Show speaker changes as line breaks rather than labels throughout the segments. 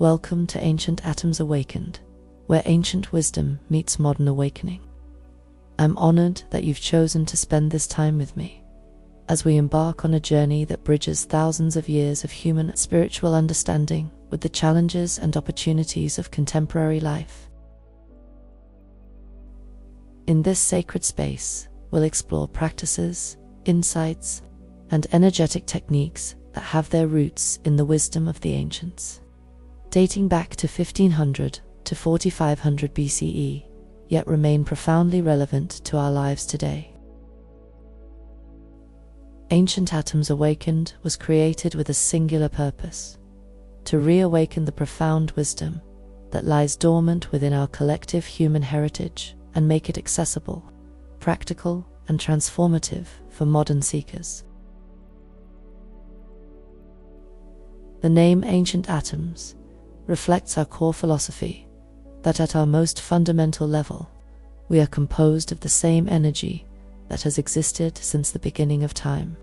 Welcome to Ancient Atoms Awakened, where ancient wisdom meets modern awakening. I'm honored that you've chosen to spend this time with me, as we embark on a journey that bridges thousands of years of human spiritual understanding with the challenges and opportunities of contemporary life. In this sacred space, we'll explore practices, insights, and energetic techniques that have their roots in the wisdom of the ancients, dating back to 1500 to 4500 BCE, yet remain profoundly relevant to our lives today. Ancient Atoms Awakened was created with a singular purpose: to reawaken the profound wisdom that lies dormant within our collective human heritage and make it accessible, practical, and transformative for modern seekers. The name Ancient Atoms reflects our core philosophy that at our most fundamental level, we are composed of the same energy that has existed since the beginning of time.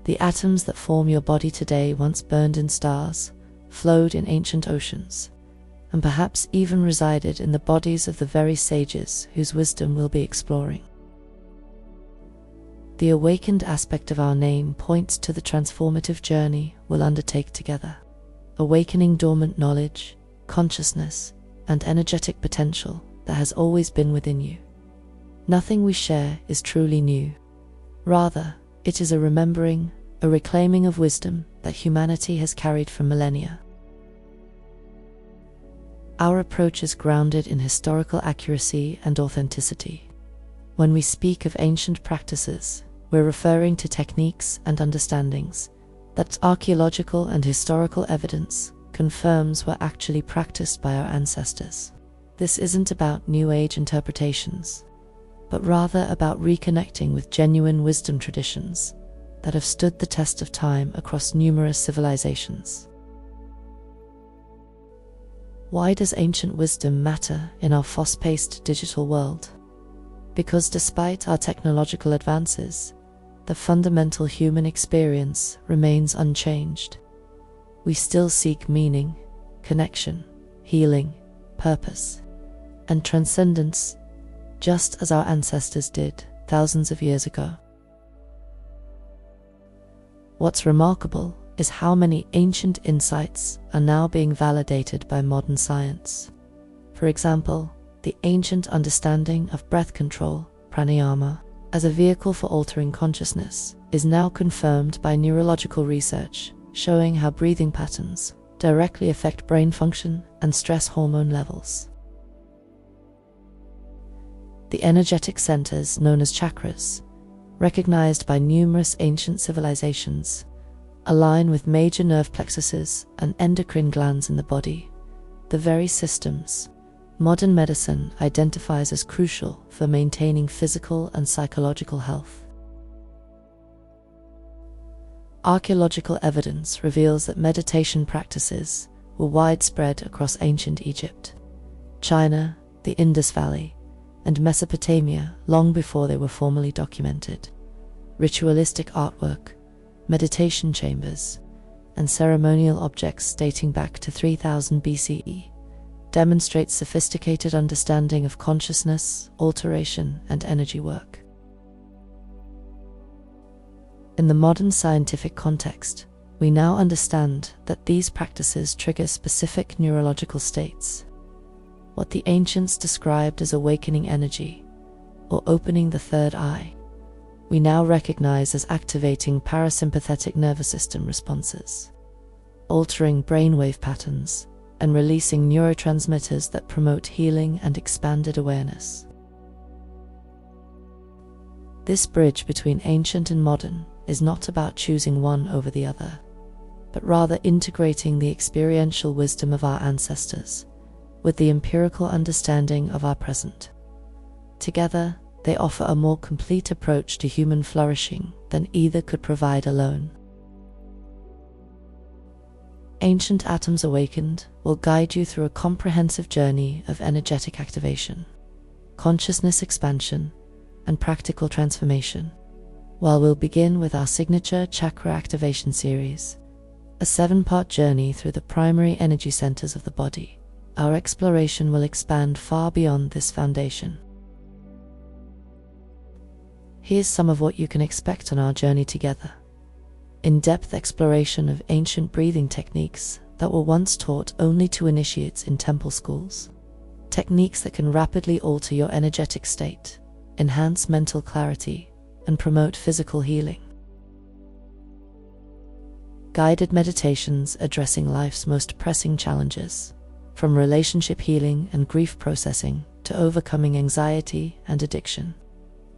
The atoms that form your body today once burned in stars, flowed in ancient oceans, and perhaps even resided in the bodies of the very sages whose wisdom we'll be exploring. The awakened aspect of our name points to the transformative journey we'll undertake together, awakening dormant knowledge, consciousness, and energetic potential that has always been within you. Nothing we share is truly new. Rather, it is a remembering, a reclaiming of wisdom that humanity has carried for millennia. Our approach is grounded in historical accuracy and authenticity. When we speak of ancient practices, we're referring to techniques and understandings that archaeological and historical evidence confirms were actually practiced by our ancestors. This isn't about New Age interpretations, but rather about reconnecting with genuine wisdom traditions that have stood the test of time across numerous civilizations. Why does ancient wisdom matter in our fast-paced digital world? Because despite our technological advances, the fundamental human experience remains unchanged. We still seek meaning, connection, healing, purpose, and transcendence, just as our ancestors did thousands of years ago. What's remarkable is how many ancient insights are now being validated by modern science. For example, the ancient understanding of breath control, pranayama, as a vehicle for altering consciousness, is now confirmed by neurological research, showing how breathing patterns directly affect brain function and stress hormone levels. The energetic centers known as chakras, recognized by numerous ancient civilizations, align with major nerve plexuses and endocrine glands in the body, the very systems modern medicine identifies as crucial for maintaining physical and psychological health. Archaeological evidence reveals that meditation practices were widespread across ancient Egypt, China, the Indus Valley, and Mesopotamia long before they were formally documented. Ritualistic artwork, meditation chambers, and ceremonial objects dating back to 3000 BCE demonstrate sophisticated understanding of consciousness, alteration, and energy work. In the modern scientific context, we now understand that these practices trigger specific neurological states, what the ancients described as awakening energy, or opening the third eye, we now recognize as activating parasympathetic nervous system responses, altering brainwave patterns, and releasing neurotransmitters that promote healing and expanded awareness. This bridge between ancient and modern is not about choosing one over the other, but rather integrating the experiential wisdom of our ancestors with the empirical understanding of our present. Together, they offer a more complete approach to human flourishing than either could provide alone. Ancient Atoms Awakened will guide you through a comprehensive journey of energetic activation, consciousness expansion, and practical transformation. While we'll begin with our signature chakra activation series, a 7-part journey through the primary energy centers of the body, our exploration will expand far beyond this foundation. Here's some of what you can expect on our journey together. In-depth exploration of ancient breathing techniques that were once taught only to initiates in temple schools. Techniques that can rapidly alter your energetic state, enhance mental clarity, and promote physical healing. Guided meditations addressing life's most pressing challenges, from relationship healing and grief processing to overcoming anxiety and addiction,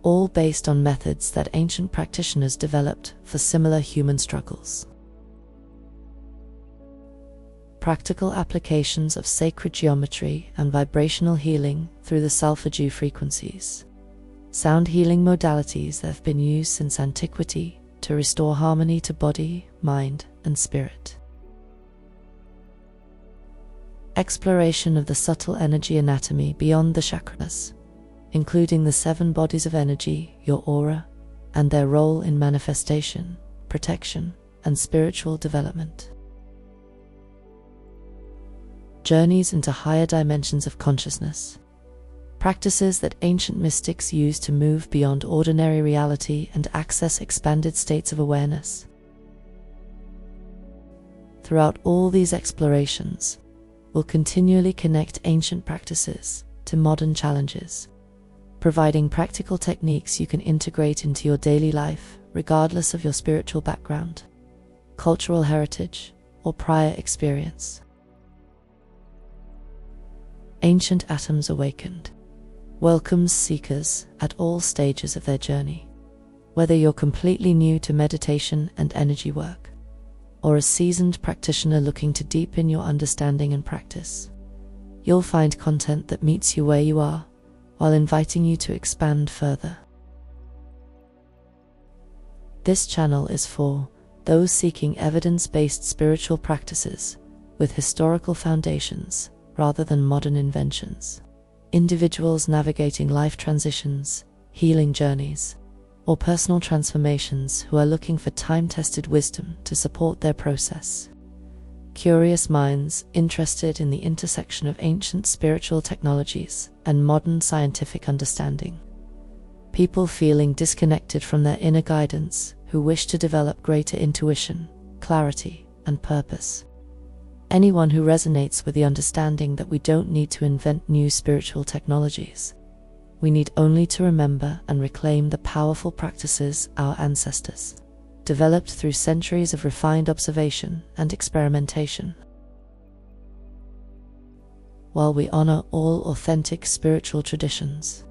all based on methods that ancient practitioners developed for similar human struggles. Practical applications of sacred geometry and vibrational healing through the solfeggio frequencies. Sound healing modalities that have been used since antiquity to restore harmony to body, mind, and spirit. Exploration of the subtle energy anatomy beyond the chakras, including the 7 bodies of energy, your aura, and their role in manifestation, protection, and spiritual development. Journeys into higher dimensions of consciousness. Practices that ancient mystics used to move beyond ordinary reality and access expanded states of awareness. Throughout all these explorations, we'll continually connect ancient practices to modern challenges, providing practical techniques you can integrate into your daily life regardless of your spiritual background, cultural heritage, or prior experience. Ancient Atoms Awakened welcomes seekers at all stages of their journey. Whether you're completely new to meditation and energy work, or a seasoned practitioner looking to deepen your understanding and practice, you'll find content that meets you where you are, while inviting you to expand further. This channel is for those seeking evidence-based spiritual practices with historical foundations rather than modern inventions. Individuals navigating life transitions, healing journeys, or personal transformations who are looking for time-tested wisdom to support their process. Curious minds interested in the intersection of ancient spiritual technologies and modern scientific understanding. People feeling disconnected from their inner guidance who wish to develop greater intuition, clarity, and purpose. Anyone who resonates with the understanding that we don't need to invent new spiritual technologies. We need only to remember and reclaim the powerful practices our ancestors developed through centuries of refined observation and experimentation. While we honor all authentic spiritual traditions,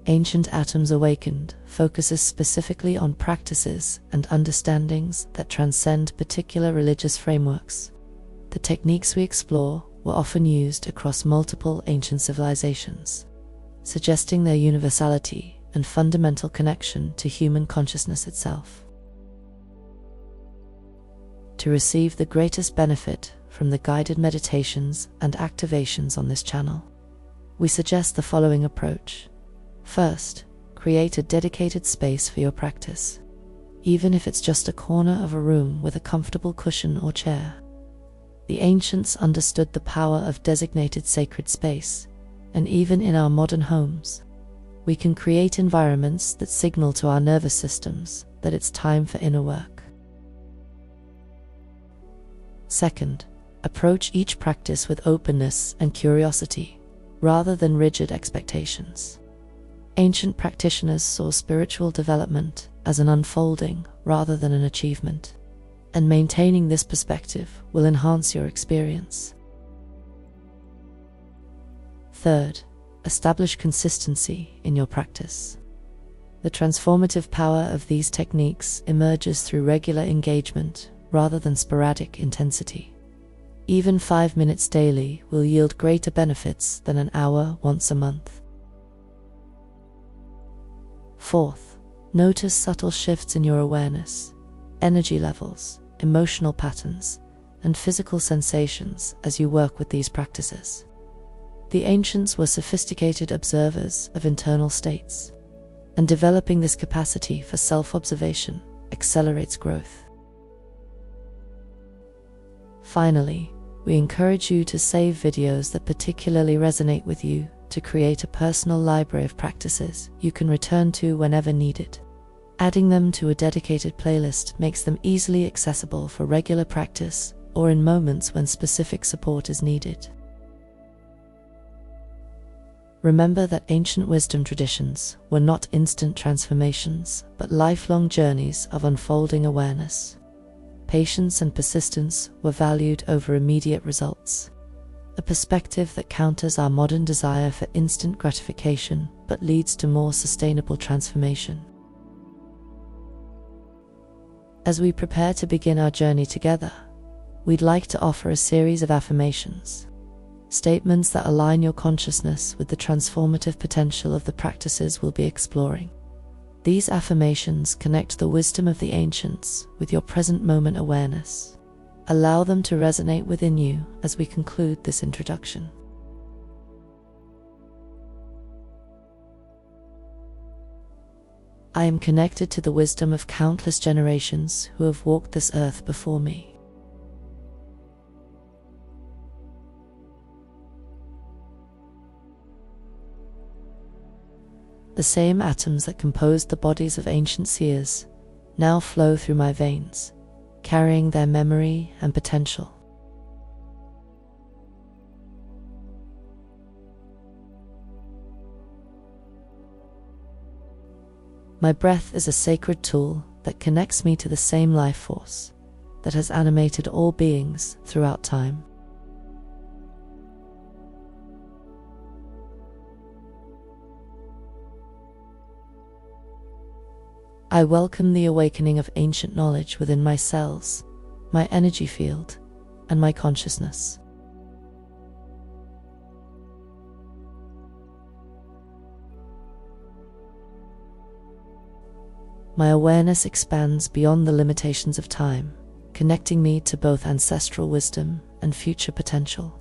Ancient Atoms Awakened focuses specifically on practices and understandings that transcend particular religious frameworks. The techniques we explore were often used across multiple ancient civilizations, suggesting their universality and fundamental connection to human consciousness itself. To receive the greatest benefit from the guided meditations and activations on this channel, we suggest the following approach. First, create a dedicated space for your practice, even if it's just a corner of a room with a comfortable cushion or chair. The ancients understood the power of designated sacred space, and even in our modern homes, we can create environments that signal to our nervous systems that it's time for inner work. Second, approach each practice with openness and curiosity, rather than rigid expectations. Ancient practitioners saw spiritual development as an unfolding rather than an achievement, and maintaining this perspective will enhance your experience. Third, establish consistency in your practice. The transformative power of these techniques emerges through regular engagement rather than sporadic intensity. Even 5 minutes daily will yield greater benefits than an hour once a month. Fourth, notice subtle shifts in your awareness, energy levels, emotional patterns, and physical sensations as you work with these practices. The ancients were sophisticated observers of internal states, and developing this capacity for self-observation accelerates growth. Finally, we encourage you to save videos that particularly resonate with you to create a personal library of practices you can return to whenever needed. Adding them to a dedicated playlist makes them easily accessible for regular practice or in moments when specific support is needed. Remember that ancient wisdom traditions were not instant transformations, but lifelong journeys of unfolding awareness. Patience and persistence were valued over immediate results, a perspective that counters our modern desire for instant gratification but leads to more sustainable transformation. As we prepare to begin our journey together, we'd like to offer a series of affirmations, statements that align your consciousness with the transformative potential of the practices we'll be exploring. These affirmations connect the wisdom of the ancients with your present moment awareness. Allow them to resonate within you as we conclude this introduction. I am connected to the wisdom of countless generations who have walked this earth before me. The same atoms that composed the bodies of ancient seers now flow through my veins, carrying their memory and potential. My breath is a sacred tool that connects me to the same life force that has animated all beings throughout time. I welcome the awakening of ancient knowledge within my cells, my energy field, and my consciousness. My awareness expands beyond the limitations of time, connecting me to both ancestral wisdom and future potential.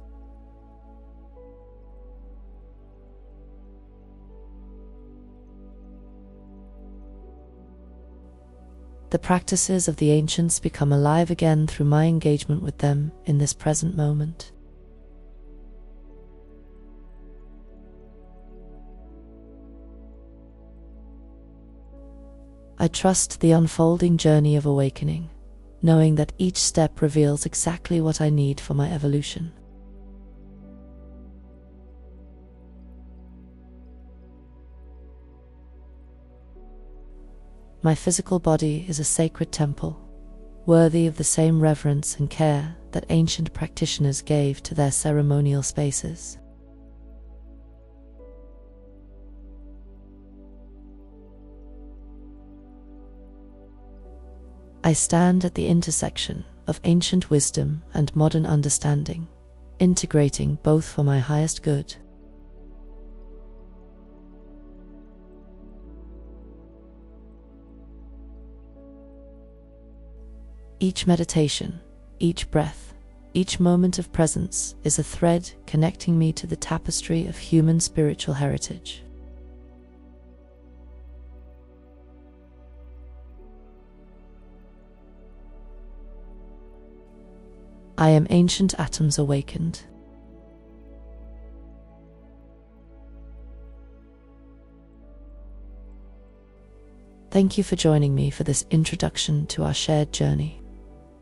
The practices of the ancients become alive again through my engagement with them in this present moment. I trust the unfolding journey of awakening, knowing that each step reveals exactly what I need for my evolution. My physical body is a sacred temple, worthy of the same reverence and care that ancient practitioners gave to their ceremonial spaces. I stand at the intersection of ancient wisdom and modern understanding, integrating both for my highest good. Each meditation, each breath, each moment of presence is a thread connecting me to the tapestry of human spiritual heritage. I am ancient atoms awakened. Thank you for joining me for this introduction to our shared journey.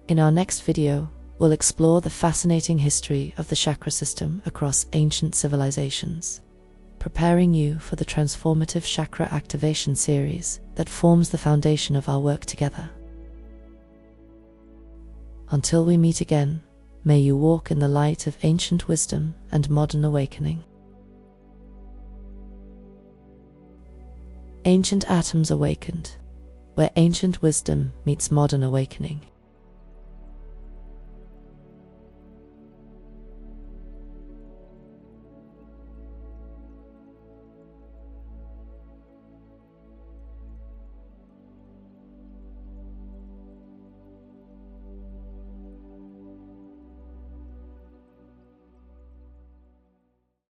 In our next video, we'll explore the fascinating history of the chakra system across ancient civilizations, preparing you for the transformative chakra activation series that forms the foundation of our work together. Until we meet again, may you walk in the light of ancient wisdom and modern awakening. Ancient atoms awakened, where ancient wisdom meets modern awakening.